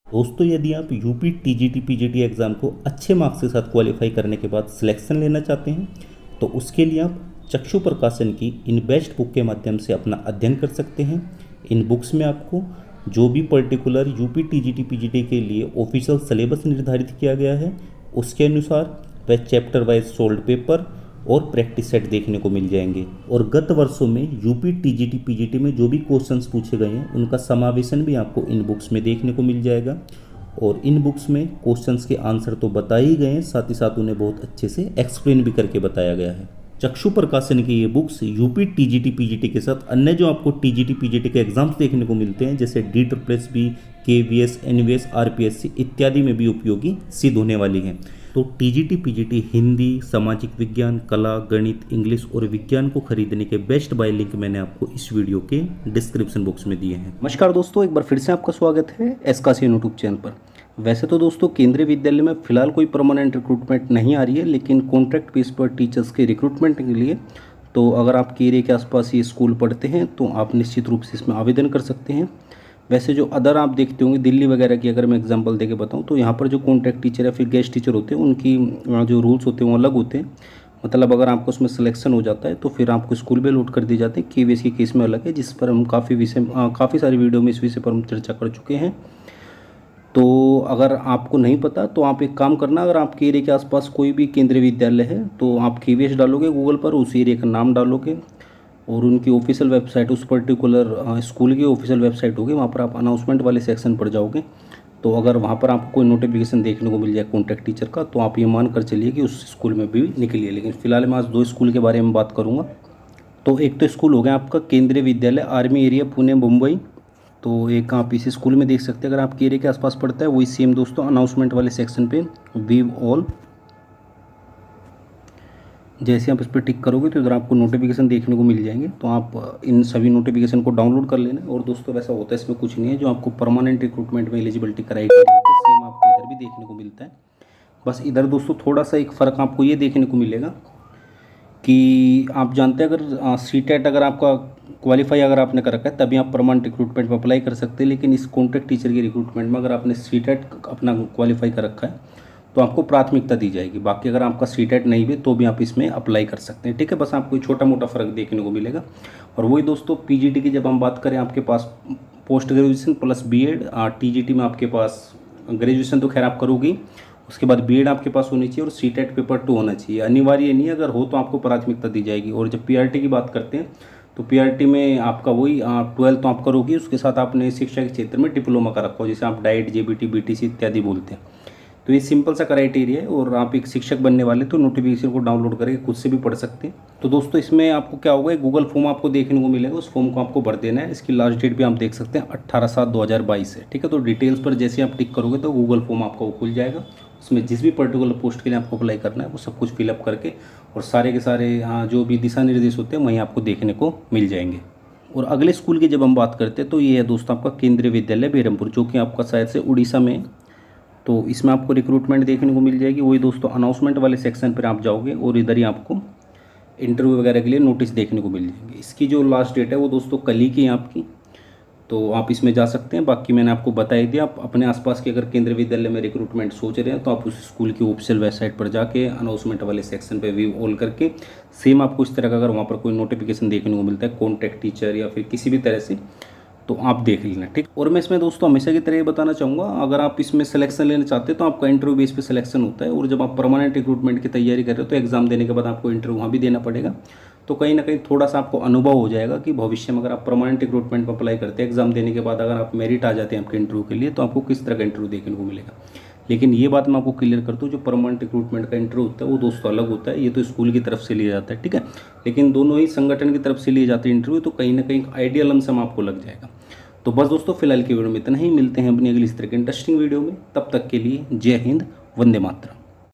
दोस्तों, यदि आप यूपी टीजीटी पीजीटी एग्ज़ाम को अच्छे मार्क्स के साथ क्वालिफाई करने के बाद सिलेक्शन लेना चाहते हैं तो उसके लिए आप चक्षु प्रकाशन की इन बेस्ट बुक के माध्यम से अपना अध्ययन कर सकते हैं। इन बुक्स में आपको जो भी पर्टिकुलर यूपी टीजीटी पीजीटी के लिए ऑफिशियल सिलेबस निर्धारित किया गया है उसके अनुसार वह चैप्टर वाइज सोल्ड पेपर और प्रैक्टिस सेट देखने को मिल जाएंगे। और गत वर्षों में यूपी टीजीटी पीजीटी में जो भी क्वेश्चंस पूछे गए हैं उनका समावेशन भी आपको इन बुक्स में देखने को मिल जाएगा। और इन बुक्स में क्वेश्चंस के आंसर तो बता ही गए हैं, साथ ही साथ उन्हें बहुत अच्छे से एक्सप्लेन भी करके बताया गया है। चक्षु प्रकाशन की ये बुक्स यूपी टीजीटी पीजीटी के साथ अन्य जो आपको टीजीटी पीजीटी के एग्जाम्स देखने को मिलते हैं जैसे DSSB, KVS, NVS, RPSC इत्यादि में भी उपयोगी सिद्ध होने वाली हैं। तो टीजीटी पीजीटी हिंदी, सामाजिक विज्ञान, कला, गणित, इंग्लिश और विज्ञान को खरीदने के बेस्ट बाय लिंक मैंने आपको इस वीडियो के डिस्क्रिप्शन बॉक्स में दिए हैं। नमस्कार दोस्तों, एक बार फिर से आपका स्वागत है एसकासी यूट्यूब चैनल पर। वैसे तो दोस्तों केंद्रीय विद्यालय में फिलहाल कोई परमानेंट रिक्रूटमेंट नहीं आ रही है, लेकिन कॉन्ट्रैक्ट बेस पर टीचर्स के रिक्रूटमेंट के लिए तो अगर आपके एरिया के आसपास ये स्कूल पढ़ते हैं तो आप निश्चित रूप से इसमें आवेदन कर सकते हैं। वैसे जो अदर आप देखते होंगे दिल्ली वगैरह की अगर मैं एग्जांपल देके बताऊं तो यहाँ पर जो कॉन्ट्रैक्ट टीचर या फिर गेस्ट टीचर होते हैं उनकी जो रूल्स होते हैं वो अलग होते हैं। मतलब अगर आपको उसमें सिलेक्शन हो जाता है तो फिर आपको स्कूल में अलॉट कर दिए जाते हैं। KVS के केस में अलग है, जिस पर हम काफ़ी सारी वीडियो में इस विषय पर हम चर्चा कर चुके हैं। तो अगर आपको नहीं पता तो आप एक काम करना, अगर आपके एरिया के आसपास कोई भी केंद्रीय विद्यालय है तो आप KVS डालोगे गूगल पर, उस एरिया का नाम डालोगे और उनकी ऑफिशियल वेबसाइट, उस पर्टिकुलर स्कूल की ऑफिशियल वेबसाइट होगी, वहाँ पर आप अनाउंसमेंट वाले सेक्शन पर जाओगे। तो अगर वहाँ पर आपको कोई नोटिफिकेशन देखने को मिल जाए कॉन्ट्रैक्ट टीचर का तो आप ये मान कर चलिए कि उस स्कूल में भी निकली है। लेकिन फिलहाल मैं आज 2 स्कूल के बारे में बात करूँगा। तो एक तो स्कूल हो गया आपका केंद्रीय विद्यालय आर्मी एरिया पुणे मुंबई। तो एक आप इस स्कूल में देख सकते हैं, अगर आपके एरिया के आसपास पड़ता है वही सेम दोस्तों अनाउंसमेंट वाले सेक्शन पे व्यू ऑल, जैसे आप इस पर टिक करोगे तो इधर आपको नोटिफिकेशन देखने को मिल जाएंगे। तो आप इन सभी नोटिफिकेशन को डाउनलोड कर लेना। और दोस्तों वैसा होता है इसमें कुछ नहीं है, जो आपको परमानेंट रिक्रूटमेंट में एलिजिबिलिटी क्राइटेरिया होता है सेम आपको इधर भी देखने को मिलता है। बस इधर दोस्तों थोड़ा सा एक फ़र्क आपको ये देखने को मिलेगा कि आप जानते हैं अगर CTET अगर आपका क्वालिफाई अगर आपने कर रखा है तभी आप परमानेंट रिक्रूटमेंट में अप्लाई कर सकते हैं। लेकिन इस कॉन्ट्रैक्ट टीचर की रिक्रूटमेंट में अगर आपने CTET अपना क्वालिफाई कर रखा है तो आपको प्राथमिकता दी जाएगी। बाकी अगर आपका CTET नहीं भी तो भी आप इसमें अप्लाई कर सकते हैं, ठीक है। बस आपको छोटा मोटा फ़र्क देखने को मिलेगा। और वही दोस्तों PGT की जब हम बात करें, आपके पास post graduation plus BEd, TGT में आपके पास ग्रेजुएशन तो खैर आप करोगी, उसके बाद BEd आपके पास होनी चाहिए और CTET पेपर 2 होना चाहिए। अनिवार्य नहीं, अगर हो तो आपको प्राथमिकता दी जाएगी। और जब PRT की बात करते हैं तो PRT में आपका वही 12th तो आप करोगी, उसके साथ आपने शिक्षा के क्षेत्र में डिप्लोमा का रखा हो, जैसे आप डाइट, JBT, BTC इत्यादि बोलते हैं। तो ये सिंपल सा क्राइटेरिया है। और आप एक शिक्षक बनने वाले तो नोटिफिकेशन को डाउनलोड करके खुद से भी पढ़ सकते हैं। तो दोस्तों इसमें आपको क्या होगा, गूगल फॉर्म आपको देखने को मिलेगा, उस फॉर्म को आपको भर देना है। इसकी लास्ट डेट भी आप देख सकते हैं 18/7/2022 है, ठीक है। तो डिटेल्स पर जैसे आप टिक करोगे तो गूगल फॉर्म आपका वो खुल जाएगा। उसमें जिस भी पर्टिकुलर पोस्ट के लिए आपको अप्लाई करना है वो सब कुछ फिलअप करके और सारे के सारे जो भी दिशा निर्देश होते हैं वहीं आपको देखने को मिल जाएंगे। और अगले स्कूल की जब हम बात करते हैं तो ये है दोस्तों आपका केंद्रीय विद्यालय बेरमपुर, जो कि आपका शायद से उड़ीसा में। तो इसमें आपको रिक्रूटमेंट देखने को मिल जाएगी। वही दोस्तों अनाउंसमेंट वाले सेक्शन पर आप जाओगे और इधर ही आपको इंटरव्यू वगैरह के लिए नोटिस देखने को मिल जाएंगे। इसकी जो लास्ट डेट है वो दोस्तों कल ही की है आपकी, तो आप इसमें जा सकते हैं। बाकी मैंने आपको बता ही दिया, आप अपने आसपास के अगर केंद्रीय विद्यालय में रिक्रूटमेंट सोच रहे हैं तो आप उस स्कूल की ऑफिशियल वेबसाइट पर जाके अनाउंसमेंट वाले सेक्शन पे व्यू ऑल करके सेम आपको इस तरह का अगर वहाँ पर कोई नोटिफिकेशन देखने को मिलता है कॉन्ट्रैक्ट टीचर या फिर किसी भी तरह से, तो आप देख लेना, ठीक। और मैं इसमें दोस्तों हमेशा की तरह ये बताना चाहूँगा, अगर आप इसमें सिलेक्शन लेना चाहते हैं तो आपका इंटरव्यू बेस पे सिलेक्शन होता है। और जब आप परमानेंट रिक्रूटमेंट की तैयारी कर रहे हो तो एग्जाम देने के बाद आपको इंटरव्यू वहाँ भी देना पड़ेगा। तो कहीं ना कहीं थोड़ा सा आपको अनुभव हो जाएगा कि भविष्य में अगर आप परमानेंट रिक्रूटमेंट पर अप्लाई करते हैं, एग्जाम देने के बाद अगर आप मेरिट आ जाते हैं आपके इंटरव्यू के लिए तो आपको किस तरह का इंटरव्यू देखने को मिलेगा। लेकिन ये बात मैं आपको क्लियर कर दूँ, जो परमानेंट रिक्रूटमेंट का इंटरव्यू होता है वो दोस्तों अलग होता है। ये तो स्कूल की तरफ से लिया जाता है, ठीक है। लेकिन दोनों ही संगठन की तरफ से लिए जाते हैं इंटरव्यू, तो कहीं ना कहीं आइडिया लमसम आपको लग जाएगा। तो बस दोस्तों फिलहाल की वीडियो में इतना ही, मिलते हैं अपनी अगली इस तरह की इंटरेस्टिंग वीडियो में। तब तक के लिए जय हिंद, वंदे मातरम।